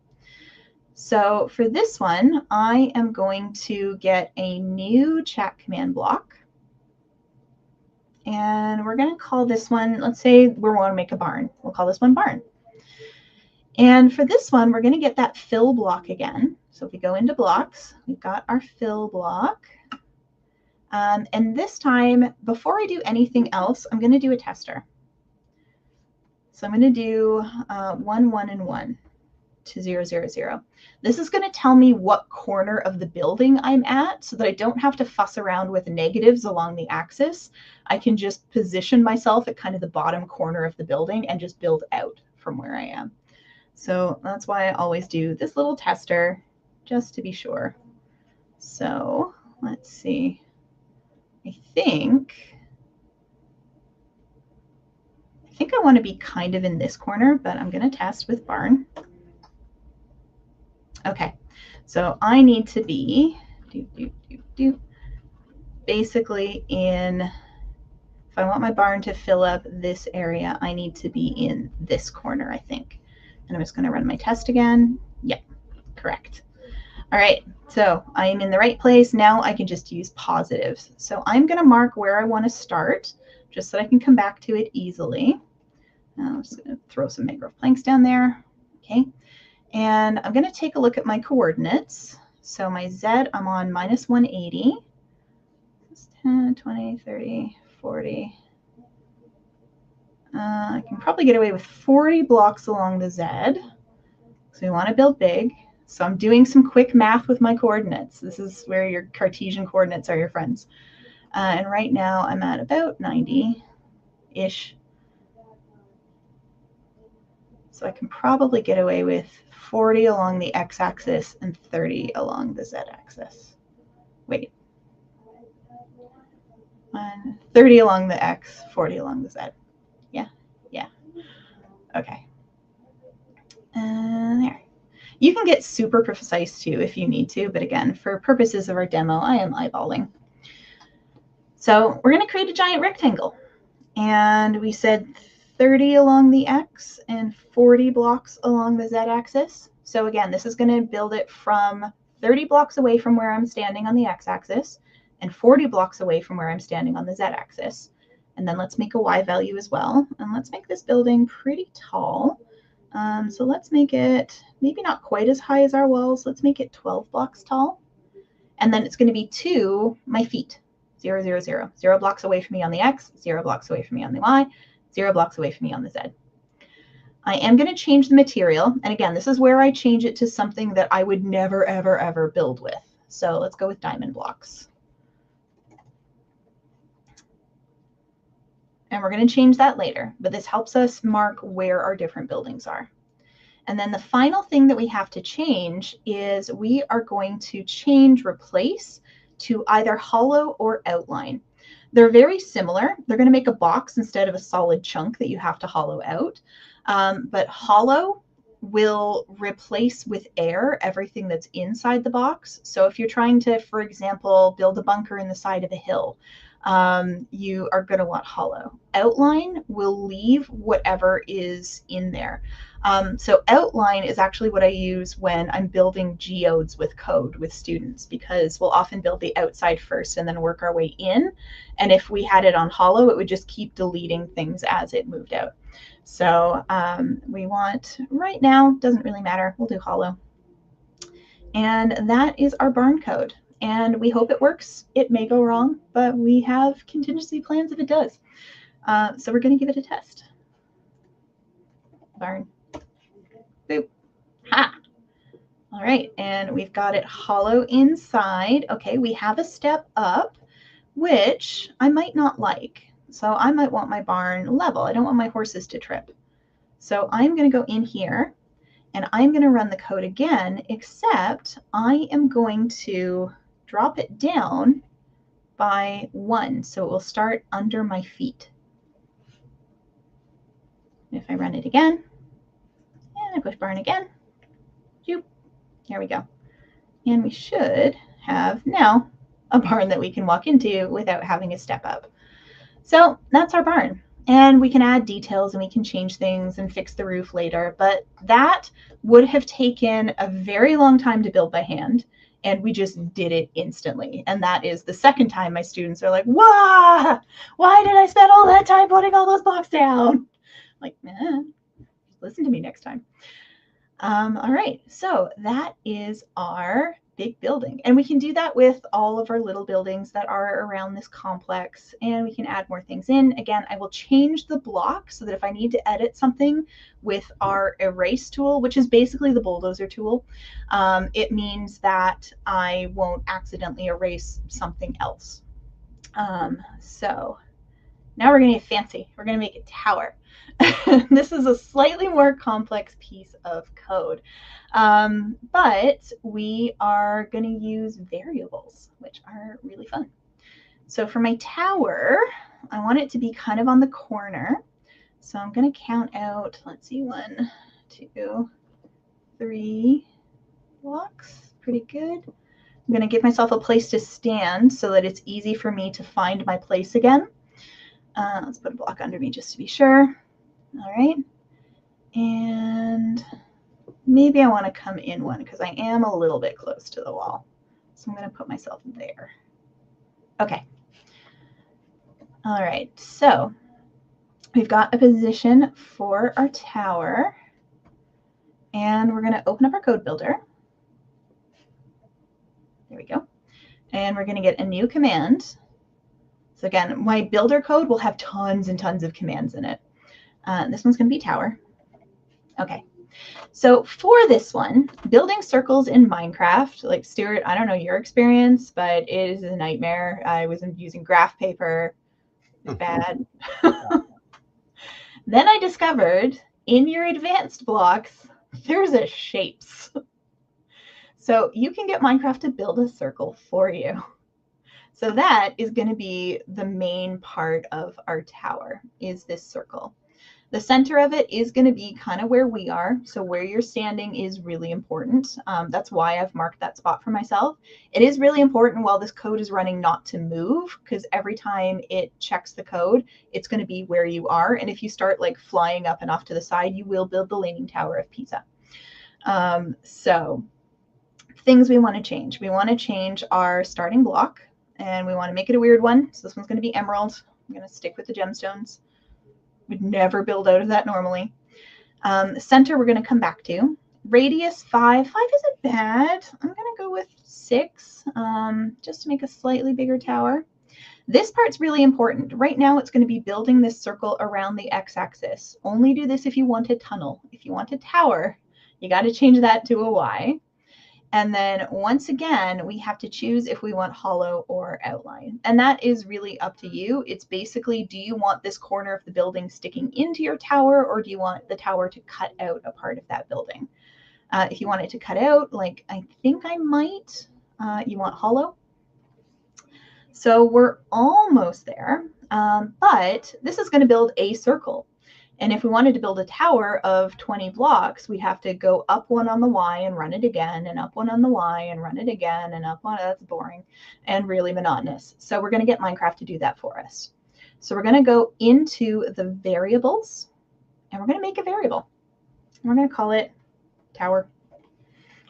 So for this one, I am going to get a new chat command block. And we're going to call this one, let's say we want to make a barn. We'll call this one barn. And for this one, we're going to get that fill block again. So if we go into blocks, we've got our fill block. And this time, before I do anything else, I'm going to do a tester. So I'm going to do 1, 1, and 1 to 0, 0, 0. This is going to tell me what corner of the building I'm at so that I don't have to fuss around with negatives along the axis. I can just position myself at kind of the bottom corner of the building and just build out from where I am. So that's why I always do this little tester just to be sure. So let's see. I think I want to be kind of in this corner, but I'm going to test with barn. Okay, so I need to be basically in, if I want my barn to fill up this area, I need to be in this corner, I think. And I'm just going to run my test again. Yep, correct. All right, so I am in the right place. Now I can just use positives. So I'm going to mark where I want to start just so I can come back to it easily. I'm just going to throw some mangrove planks down there. Okay, and I'm going to take a look at my coordinates. So my Z, I'm on minus 180. 10, 20, 30, 40. I can probably get away with 40 blocks along the Z. So we want to build big. So I'm doing some quick math with my coordinates. This is where your Cartesian coordinates are your friends. And right now I'm at about 90-ish. So I can probably get away with 40 along the x-axis and 30 along the z-axis. Wait. 30 along the x, 40 along the z. Yeah, yeah. Okay. There. You can get super precise too if you need to, but again, for purposes of our demo, I am eyeballing. So we're going to create a giant rectangle. And we said 30 along the x and 40 blocks along the z-axis. So again, this is going to build it from 30 blocks away from where I'm standing on the x-axis and 40 blocks away from where I'm standing on the z-axis. And then let's make a y value as well. And let's make this building pretty tall. So let's make it maybe not quite as high as our walls. Let's make it 12 blocks tall. And then it's going to be to my feet. 0, 0, 0. 0 blocks away from me on the x, 0 blocks away from me on the y, 0 blocks away from me on the z. I am going to change the material. And again, this is where I change it to something that I would never, ever, ever build with. So let's go with diamond blocks. And we're going to change that later, but this helps us mark where our different buildings are. And then the final thing that we have to change is we are going to change replace to either hollow or outline. They're very similar. They're going to make a box instead of a solid chunk that you have to hollow out. But hollow will replace with air everything that's inside the box. So if you're trying to, for example, build a bunker in the side of a hill, you are going to want hollow. Outline will leave whatever is in there. So outline is actually what I use when I'm building geodes with code with students, because we'll often build the outside first and then work our way in. And if we had it on hollow, it would just keep deleting things as it moved out. So we want, right now, doesn't really matter, we'll do hollow. And that is our barn code. And we hope it works. It may go wrong, but we have contingency plans if it does. So we're going to give it a test. Barn. Boop. Ha! All right, and we've got it hollow inside. Okay, we have a step up, which I might not like. So I might want my barn level. I don't want my horses to trip. So I'm going to go in here, and I'm going to run the code again, except I am going to drop it down by 1. So it will start under my feet. If I run it again, and I push barn again, zoop, here we go. And we should have now a barn that we can walk into without having a step up. So that's our barn. And we can add details and we can change things and fix the roof later. But that would have taken a very long time to build by hand. And we just did it instantly. And that is the second time my students are like, "Wow, why did I spend all that time putting all those blocks down?" Like, listen to me next time. All right, so that is our big building. And we can do that with all of our little buildings that are around this complex, and we can add more things in. Again, I will change the block so that if I need to edit something with our erase tool, which is basically the bulldozer tool, it means that I won't accidentally erase something else. So now we're going to get fancy. We're going to make a tower. This is a slightly more complex piece of code, but we are going to use variables, which are really fun. So for my tower, I want it to be kind of on the corner. So I'm going to count out, let's see, 1, 2, 3 blocks. Pretty good. I'm going to give myself a place to stand so that it's easy for me to find my place again. Let's put a block under me just to be sure. All right. And maybe I want to come in 1 because I am a little bit close to the wall. So I'm going to put myself there. Okay. All right. So we've got a position for our tower. And we're going to open up our code builder. There we go. And we're going to get a new command. So again, my builder code will have tons and tons of commands in it. This one's going to be tower. Okay. So for this one, building circles in Minecraft, like Stuart, I don't know your experience, but it is a nightmare. I was using graph paper. Bad. Then I discovered in your advanced blocks, there's a shapes. So you can get Minecraft to build a circle for you. So that is going to be the main part of our tower, is this circle. The center of it is going to be kind of where we are. So where you're standing is really important. That's why I've marked that spot for myself. It is really important while this code is running not to move, because every time it checks the code, it's going to be where you are. And if you start like flying up and off to the side, you will build the Leaning Tower of Pisa. So things we want to change. We want to change our starting block, and we want to make it a weird one. So this one's going to be emerald. I'm going to stick with the gemstones. Would never build out of that normally. Center we're going to come back to. Radius 5. 5 isn't bad. I'm going to go with 6 just to make a slightly bigger tower. This part's really important. Right now it's going to be building this circle around the x-axis. Only do this if you want a tunnel. If you want a tower, you got to change that to a y. And then once again, we have to choose if we want hollow or outline. And that is really up to you. It's basically, do you want this corner of the building sticking into your tower, or do you want the tower to cut out a part of that building? If you want it to cut out, like I think I might, you want hollow. So we're almost there, but this is going to build a circle. And if we wanted to build a tower of 20 blocks, we'd have to go up one on the Y and run it again, and up one on the Y and run it again, and up one. That's boring and really monotonous. So we're going to get Minecraft to do that for us. So we're going to go into the variables, and we're going to make a variable. We're going to call it tower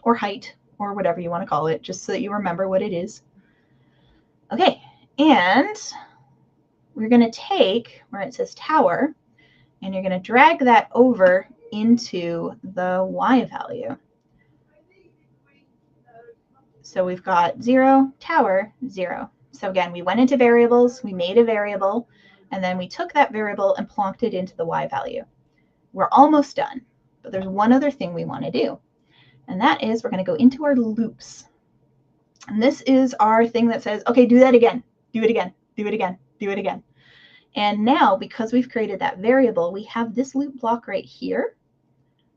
or height or whatever you want to call it, just so that you remember what it is. Okay, and we're going to take where it says tower, and you're going to drag that over into the Y value. So we've got 0, tower, 0. So again, we went into variables, we made a variable, and then we took that variable and plonked it into the Y value. We're almost done, but there's one other thing we want to do, and that is we're going to go into our loops. And this is our thing that says, okay, do that again, do it again, do it again, do it again. And now, because we've created that variable, we have this loop block right here.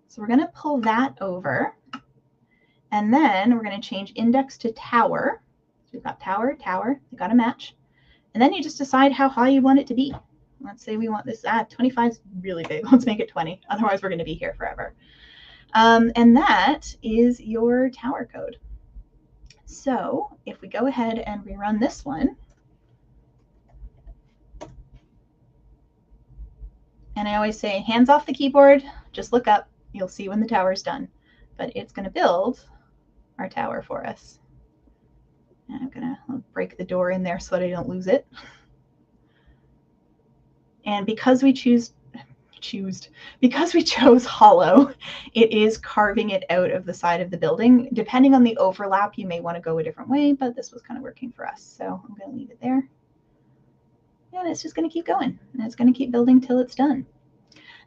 So we're going to pull that over. And then we're going to change index to tower. So we've got tower, tower, they got to match. And then you just decide how high you want it to be. Let's say we want this, 25 is really big. Let's make it 20. Otherwise, we're going to be here forever. And that is your tower code. So if we go ahead and rerun this one, and I always say, hands off the keyboard, just look up, you'll see when the tower's done. But it's going to build our tower for us. And I'm going to break the door in there so that I don't lose it. And because we chose hollow, it is carving it out of the side of the building. Depending on the overlap, you may want to go a different way, but this was kind of working for us. So I'm going to leave it there. And it's just going to keep going, and it's going to keep building till it's done.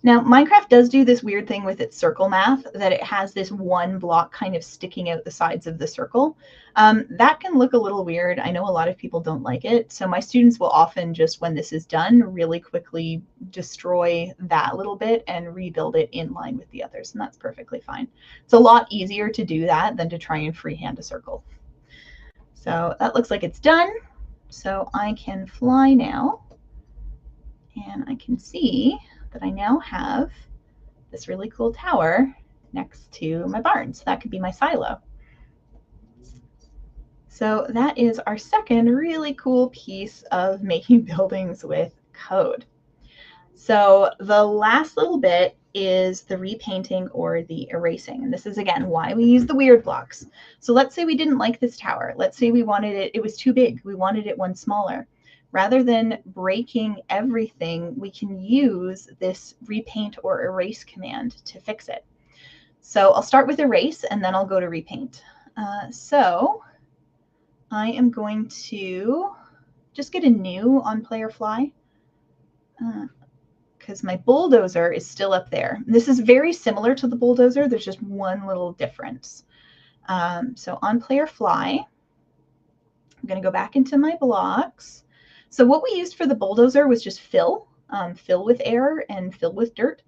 Now, Minecraft does do this weird thing with its circle math, that it has this one block kind of sticking out the sides of the circle. That can look a little weird. I know a lot of people don't like it. So my students will often just, when this is done, really quickly destroy that little bit and rebuild it in line with the others. And that's perfectly fine. It's a lot easier to do that than to try and freehand a circle. So that looks like it's done. So I can fly now, and I can see that I now have this really cool tower next to my barn. So that could be my silo. So that is our second really cool piece of making buildings with code. So the last little bit is the repainting or the erasing. And this is, again, why we use the weird blocks. So let's say we didn't like this tower. Let's say we wanted it, it was too big. We wanted it one smaller. Rather than breaking everything, we can use this repaint or erase command to fix it. So I'll start with erase, and then I'll go to repaint. So I am going to just get a new on player fly, because my bulldozer is still up there. This is very similar to the bulldozer. There's just one little difference. So on player fly, I'm going to go back into my blocks. So what we used for the bulldozer was just fill with air and fill with dirt.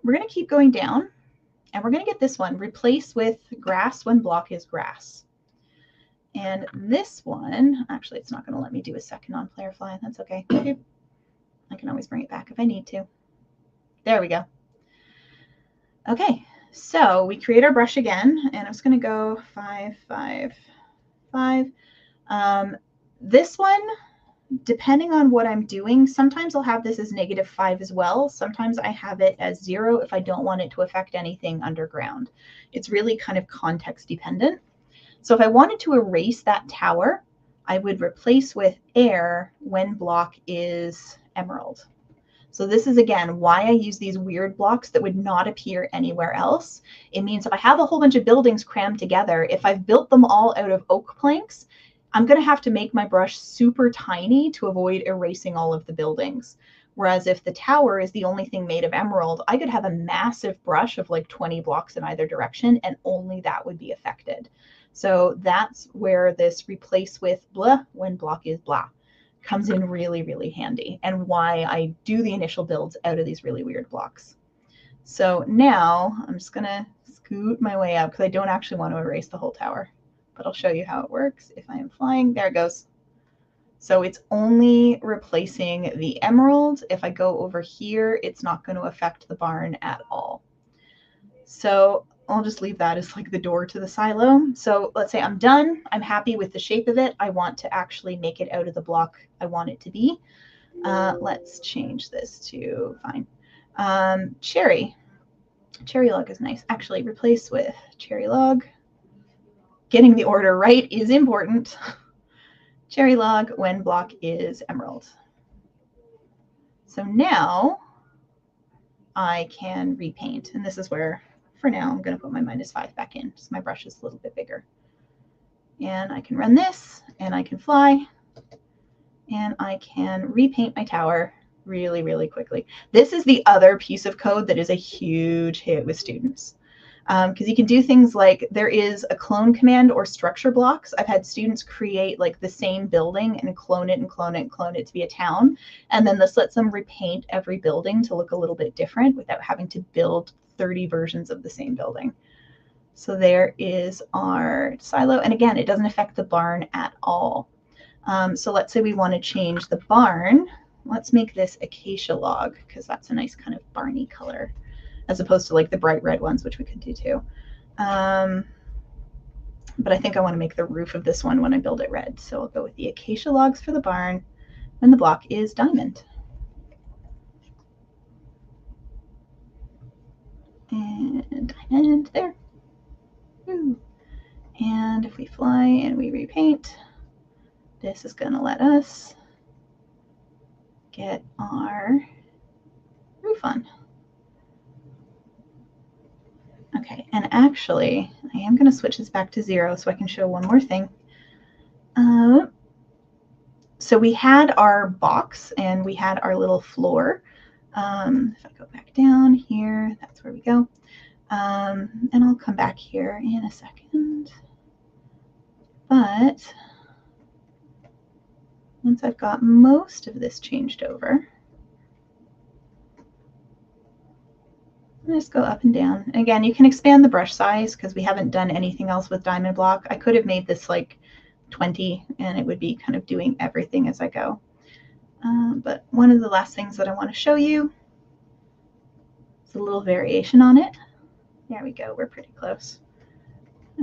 We're going to keep going down, and we're going to get this one, replace with grass when block is grass. And this one, actually, it's not going to let me do a second on player fly. That's okay. I can always bring it back if I need to. There we go. Okay, so we create our brush again, and I'm just going to go 5, 5, 5. This one, depending on what I'm doing, sometimes I'll have this as -5 as well. Sometimes I have it as 0 if I don't want it to affect anything underground. It's really kind of context dependent. So if I wanted to erase that tower, I would replace with air when block is emerald. So this is, again, why I use these weird blocks that would not appear anywhere else. It means if I have a whole bunch of buildings crammed together, if I've built them all out of oak planks, I'm going to have to make my brush super tiny to avoid erasing all of the buildings. Whereas if the tower is the only thing made of emerald, I could have a massive brush of like 20 blocks in either direction, and only that would be affected. So that's where this replace with blah when block is blah comes in really, really handy, and why I do the initial builds out of these really weird blocks. So now I'm just going to scoot my way up because I don't actually want to erase the whole tower, but I'll show you how it works if I am flying. There it goes. So it's only replacing the emerald. If I go over here, it's not going to affect the barn at all. So I'll just leave that as like the door to the silo. So let's say I'm done. I'm happy with the shape of it. I want to actually make it out of the block I want it to be. Let's change this to fine. Cherry. Cherry log is nice. Actually, replace with cherry log. Getting the order right is important. Cherry log when block is emerald. So now I can repaint. And this is where, for now, I'm going to put my -5 back in so my brush is a little bit bigger. And I can run this, and I can fly, and I can repaint my tower really, really quickly. This is the other piece of code that is a huge hit with students. Because you can do things like there is a clone command or structure blocks. I've had students create like the same building and clone it and clone it and clone it to be a town. And then this lets them repaint every building to look a little bit different without having to build 30 versions of the same building. So there is our silo. And again, it doesn't affect the barn at all. So let's say we want to change the barn. Let's make this acacia log because that's a nice kind of barny color, as opposed to like the bright red ones, which we could do too. But I think I want to make the roof of this one when I build it red. So I'll go with the acacia logs for the barn when the block is diamond. And diamond there. Woo. And if we fly and we repaint, this is going to let us get our roof on. Okay, and actually, I am going to switch this back to 0 so I can show one more thing. So we had our box and we had our little floor. If I go back down here, that's where we go. And I'll come back here in a second. But once I've got most of this changed over, just go up and down. And again, you can expand the brush size because we haven't done anything else with diamond block. I could have made this like 20 and it would be kind of doing everything as I go. But one of the last things that I want to show you is a little variation on it. There we go. We're pretty close.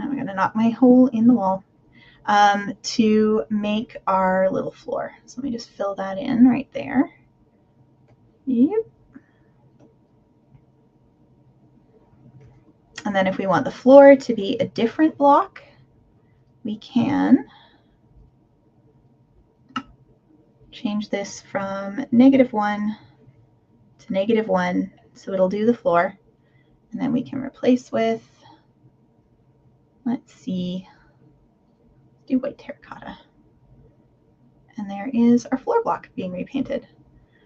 I'm going to knock my hole in the wall to make our little floor. So let me just fill that in right there. Yep. And then if we want the floor to be a different block, we can change this from -1 to -1, so it'll do the floor. And then we can replace with, let's see, do white terracotta. And there is our floor block being repainted.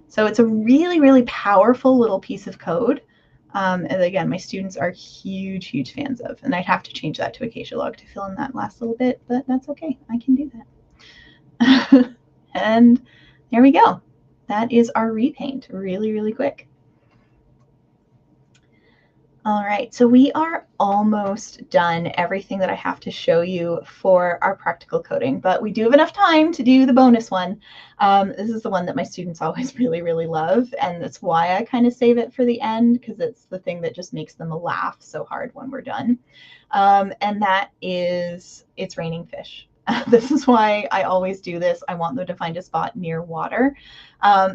So it's a really, really powerful little piece of code. And again, my students are huge, huge fans of. And I'd have to change that to acacia log to fill in that last little bit, but that's okay. I can do that. And there we go. That is our repaint really, really quick. All right, so we are almost done everything that I have to show you for our practical coding, but we do have enough time to do the bonus one. This is the one that my students always really, really love, and that's why I kind of save it for the end, because it's the thing that just makes them laugh so hard when we're done. And that is, it's raining fish. This is why I always do this. I want them to find a spot near water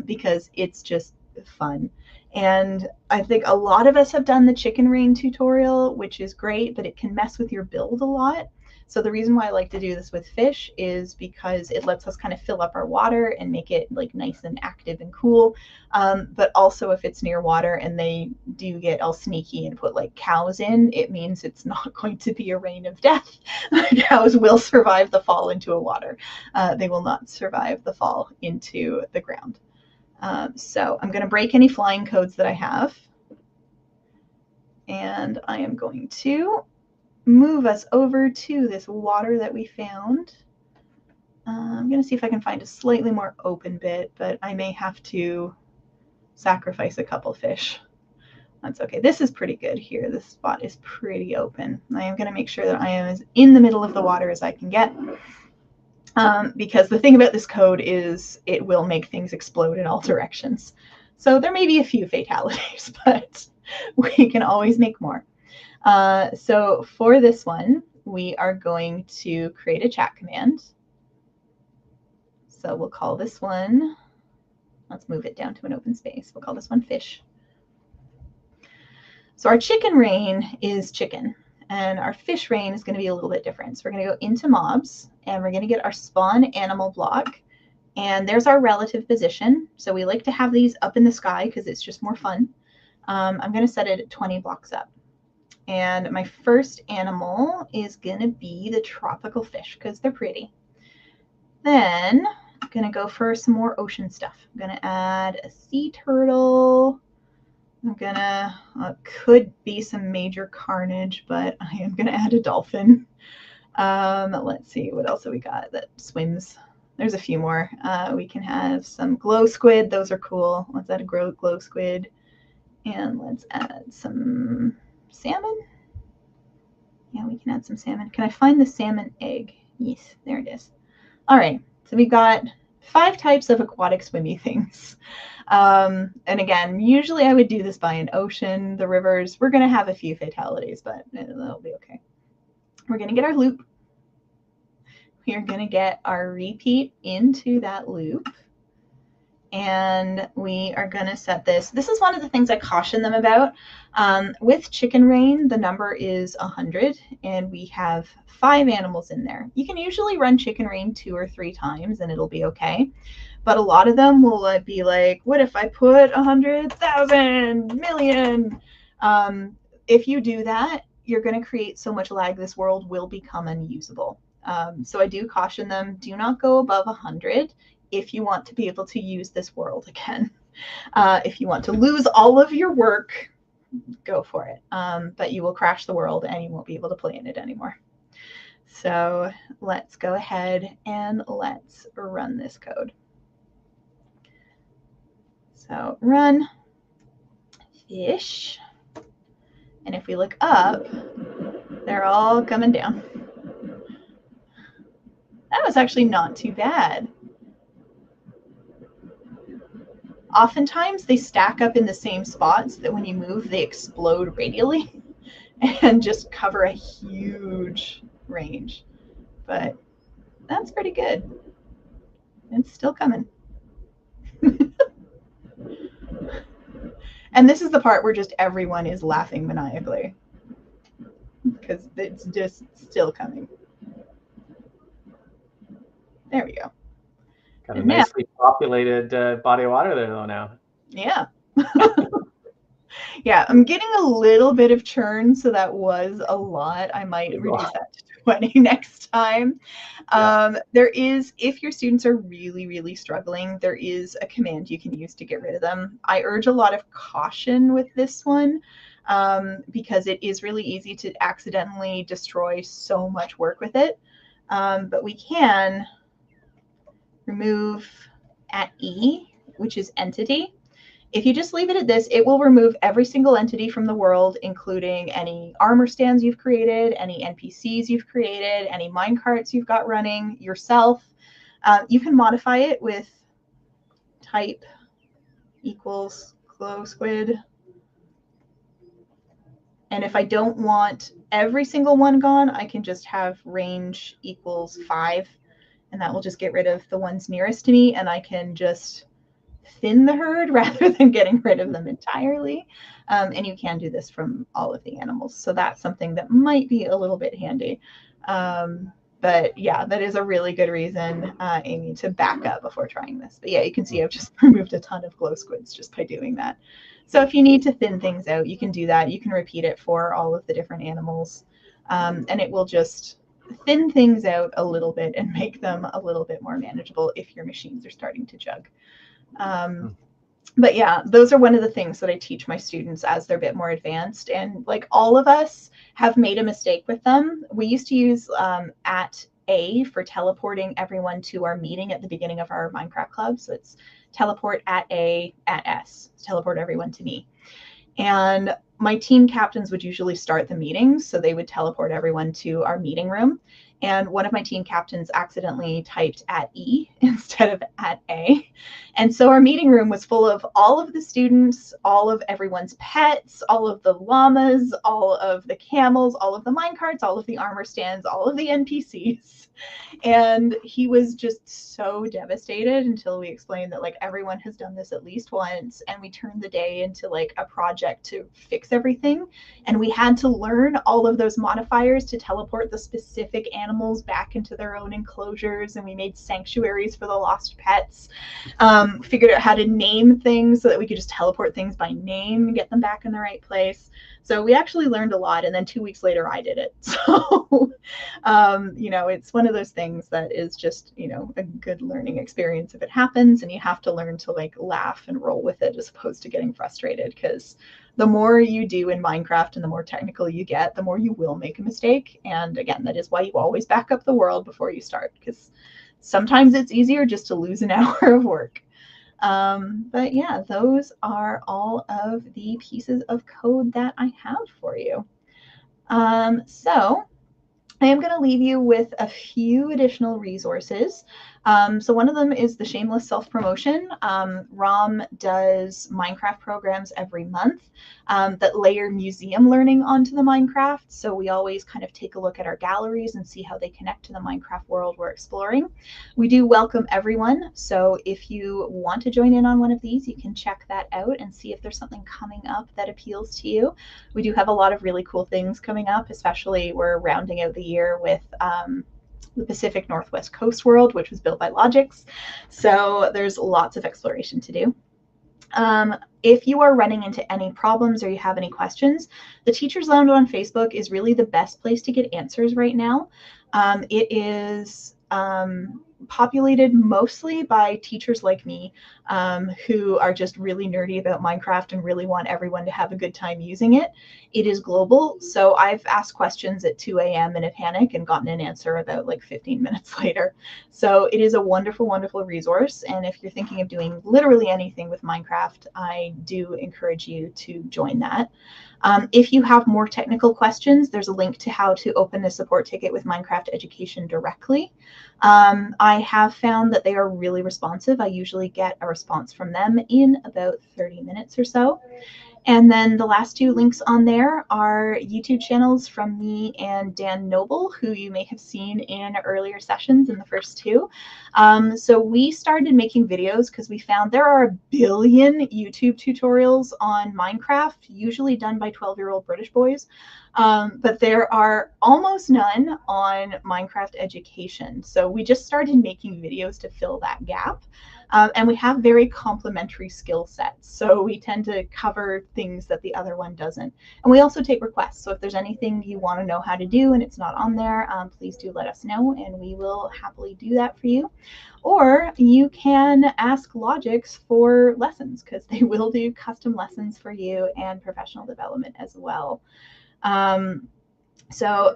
because it's just fun. And I think a lot of us have done the chicken rain tutorial, which is great, but it can mess with your build a lot. So the reason why I like to do this with fish is because it lets us kind of fill up our water and make it like nice and active and cool. But also if it's near water and they do get all sneaky and put like cows in, it means it's not going to be a rain of death. Cows will survive the fall into a water. They will not survive the fall into the ground. So I'm going to break any flying codes that I have. And I am going to move us over to this water that we found. I'm going to see if I can find a slightly more open bit, but I may have to sacrifice a couple fish. That's okay. This is pretty good here. This spot is pretty open. I am going to make sure that I am as in the middle of the water as I can get. Because the thing about this code is it will make things explode in all directions. So there may be a few fatalities, but we can always make more. So for this one, we are going to create a chat command. So we'll call this one, let's move it down to an open space. We'll call this one fish. So our chicken rain is chicken, and our fish rain is going to be a little bit different. So we're going to go into mobs, and we're going to get our spawn animal block, and there's our relative position. So we like to have these up in the sky because it's just more fun. I'm going to set it at 20 blocks up. And my first animal is going to be the tropical fish because they're pretty. Then I'm going to go for some more ocean stuff. I'm going to add a sea turtle. I'm going to, could be some major carnage, but I am going to add a dolphin. Let's see, what else have we got that swims? There's a few more. We can have some glow squid. Those are cool. Let's add a glow squid. And let's add some salmon. Yeah, we can add some salmon. Can I find the salmon egg? Yes, there it is. All right, so we've got 5 types of aquatic swimmy things. And again, usually I would do this by an ocean, the rivers. We're going to have a few fatalities, but that'll be okay. We're going to get our loop. We are going to get our repeat into that loop. And we are going to set this. This is one of the things I caution them about. With chicken rain, the number is 100, and we have 5 animals in there. You can usually run chicken rain 2 or 3 times, and it'll be okay. But a lot of them will be like, what if I put 100,000 million? If you do that, you're going to create so much lag, this world will become unusable. So I do caution them, do not go above 100 if you want to be able to use this world again. If you want to lose all of your work, go for it. But you will crash the world and you won't be able to play in it anymore. So let's go ahead and let's run this code. So run fish. And if we look up, they're all coming down. That was actually not too bad. Oftentimes they stack up in the same spot so that when you move, they explode radially and just cover a huge range. But that's pretty good. It's still coming. And this is the part where just everyone is laughing maniacally because it's just still coming. There we go. Got a nicely populated body of water there, though, now. Yeah. Yeah, I'm getting a little bit of churn, so that was a lot. I might reduce that to 20 next time. Yeah. There is, if your students are really, really struggling, there is a command you can use to get rid of them. I urge a lot of caution with this one because it is really easy to accidentally destroy so much work with it. But we can remove at E, which is entity. If you just leave it at this, it will remove every single entity from the world, including any armor stands you've created, any NPCs you've created, any minecarts you've got running, yourself. You can modify it with type equals glow squid. And if I don't want every single one gone, I can just have range equals 5. And that will just get rid of the ones nearest to me, and I can just thin the herd rather than getting rid of them entirely. And you can do this from all of the animals. So that's something that might be a little bit handy. But yeah, that is a really good reason, Amy, to back up before trying this. But yeah, you can see I've just removed a ton of glow squids just by doing that. So if you need to thin things out, you can do that. You can repeat it for all of the different animals. And it will just thin things out a little bit and make them a little bit more manageable if your machines are starting to jug. But yeah, those are one of the things that I teach my students as they're a bit more advanced. And like all of us have made a mistake with them. We used to use at A for teleporting everyone to our meeting at the beginning of our Minecraft club. So it's teleport at A at S, teleport everyone to me. And my team captains would usually start the meetings, so they would teleport everyone to our meeting room. And one of my team captains accidentally typed at E instead of at A. And so our meeting room was full of all of the students, all of everyone's pets, all of the llamas, all of the camels, all of the minecarts, all of the armor stands, all of the NPCs. And he was just so devastated until we explained that like everyone has done this at least once, and we turned the day into like a project to fix everything. And we had to learn all of those modifiers to teleport the specific animals back into their own enclosures, and we made sanctuaries for the lost pets. Figured out how to name things so that we could just teleport things by name and get them back in the right place. So we actually learned a lot, and then 2 weeks later I did it. So it's one of those things that is just, a good learning experience if it happens, and you have to learn to like laugh and roll with it as opposed to getting frustrated, because the more you do in Minecraft and the more technical you get, the more you will make a mistake. And again, that is why you always back up the world before you start, because sometimes it's easier just to lose an hour of work. But yeah, those are all of the pieces of code that I have for you. So I am going to leave you with a few additional resources. So one of them is the Shameless Self-Promotion. ROM does Minecraft programs every month that layer museum learning onto the Minecraft. So we always kind of take a look at our galleries and see how they connect to the Minecraft world we're exploring. We do welcome everyone. So if you want to join in on one of these, you can check that out and see if there's something coming up that appeals to you. We do have a lot of really cool things coming up, especially we're rounding out the year with the Pacific Northwest Coast world, which was built by Logix. So there's lots of exploration to do. If you are running into any problems or you have any questions, the Teachers Lounge on Facebook is really the best place to get answers right now. It is populated mostly by teachers like me who are just really nerdy about Minecraft and really want everyone to have a good time using it. It is global, so I've asked questions at 2 a.m. in a panic and gotten an answer about like 15 minutes later. So it is a wonderful, wonderful resource, and if you're thinking of doing literally anything with Minecraft, I do encourage you to join that. If you have more technical questions, there's a link to how to open a support ticket with Minecraft Education directly. I have found that they are really responsive. I usually get a response from them in about 30 minutes or so. And then the last two links on there are YouTube channels from me and Dan Noble, who you may have seen in earlier sessions in the first two. So we started making videos because we found there are a billion YouTube tutorials on Minecraft, usually done by 12-year-old British boys. But there are almost none on Minecraft education. So we just started making videos to fill that gap. And we have very complementary skill sets. So we tend to cover things that the other one doesn't. And we also take requests. So if there's anything you want to know how to do and it's not on there, please do let us know and we will happily do that for you. Or you can ask Logix for lessons, because they will do custom lessons for you and professional development as well. So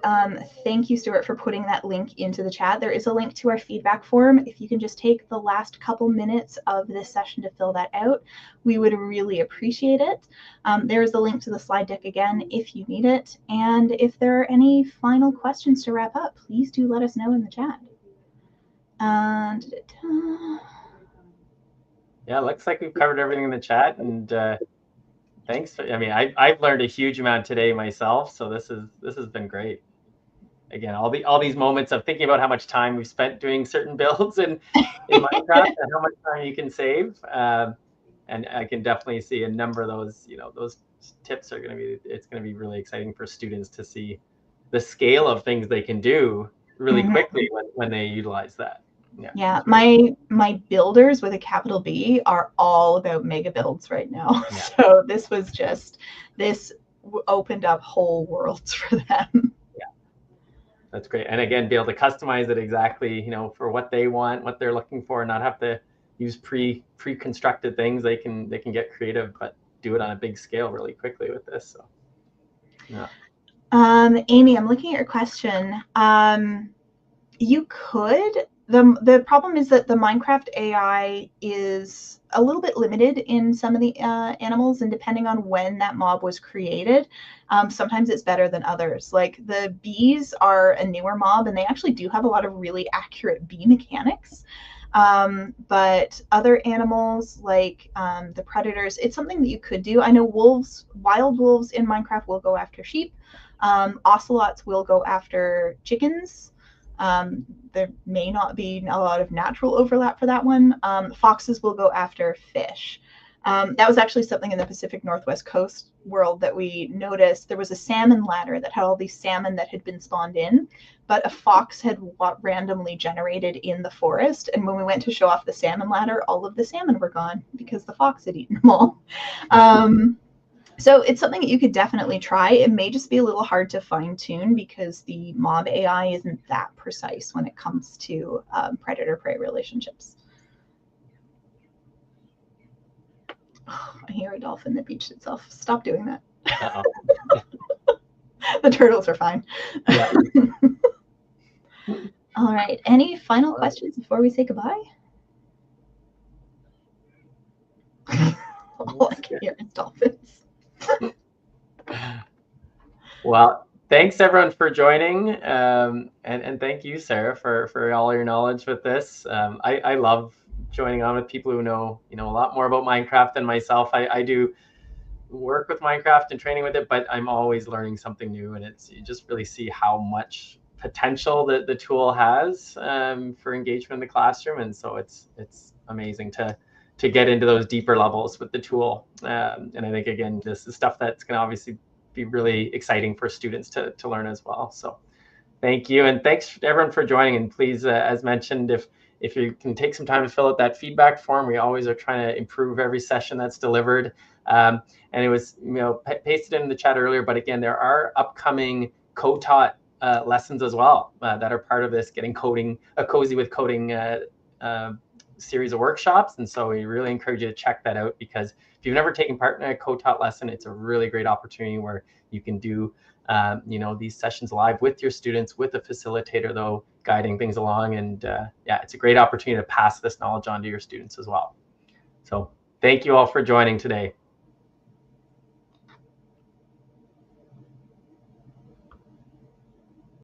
thank you, Stuart, for putting that link into the chat. There is a link to our feedback form. If you can just take the last couple minutes of this session to fill that out, we would really appreciate it. There is a link to the slide deck again if you need it. And if there are any final questions to wrap up, please do let us know in the chat. Yeah, looks like we've covered everything in the chat, and thanks. I've learned a huge amount today myself, so this has been great. Again, all these moments of thinking about how much time we've spent doing certain builds in Minecraft and how much time you can save. And I can definitely see a number of those, those tips are going to be, it's going to be really exciting for students to see the scale of things they can do really quickly when they utilize that. Yeah, my builders with a capital B are all about mega builds right now. Yeah. So this opened up whole worlds for them. Yeah, that's great. And again, be able to customize it exactly, for what they want, what they're looking for, not have to use pre-constructed things. They can get creative, but do it on a big scale really quickly with this. So, yeah. Amy, I'm looking at your question. You could. The problem is that the Minecraft AI is a little bit limited in some of the animals, and depending on when that mob was created, sometimes it's better than others. Like the bees are a newer mob, and they actually do have a lot of really accurate bee mechanics. But other animals like the predators, it's something that you could do. I know wolves, wild wolves in Minecraft will go after sheep. Ocelots will go after chickens. There may not be a lot of natural overlap for that one. Foxes will go after fish. That was actually something in the Pacific Northwest coast world that we noticed. There was a salmon ladder that had all these salmon that had been spawned in, but a fox had randomly generated in the forest. And when we went to show off the salmon ladder, all of the salmon were gone because the fox had eaten them all. So it's something that you could definitely try. It may just be a little hard to fine tune because the mob AI isn't that precise when it comes to predator-prey relationships. Oh, I hear a dolphin that beached itself. Stop doing that. The turtles are fine. Yeah. All right. Any final questions before we say goodbye? All I can hear is dolphins. Well, thanks everyone for joining, and thank you, Sarah, for all your knowledge with this. I love joining on with people who know a lot more about Minecraft than myself. I do work with Minecraft and training with it, but I'm always learning something new, and you just really see how much potential that the tool has for engagement in the classroom, and so it's amazing to get into those deeper levels with the tool. And I think again, this is stuff that's going to obviously be really exciting for students to learn as well. So thank you, and thanks everyone for joining. And please, as mentioned, if you can take some time to fill out that feedback form, we always are trying to improve every session that's delivered. And it was pasted in the chat earlier, but again, there are upcoming co-taught lessons as well that are part of this Getting Coding, a Cozy with Coding series of workshops. And so we really encourage you to check that out, because if you've never taken part in a co-taught lesson, it's a really great opportunity where you can do these sessions live with your students, with a facilitator though guiding things along. And yeah, it's a great opportunity to pass this knowledge on to your students as well. So thank you all for joining today.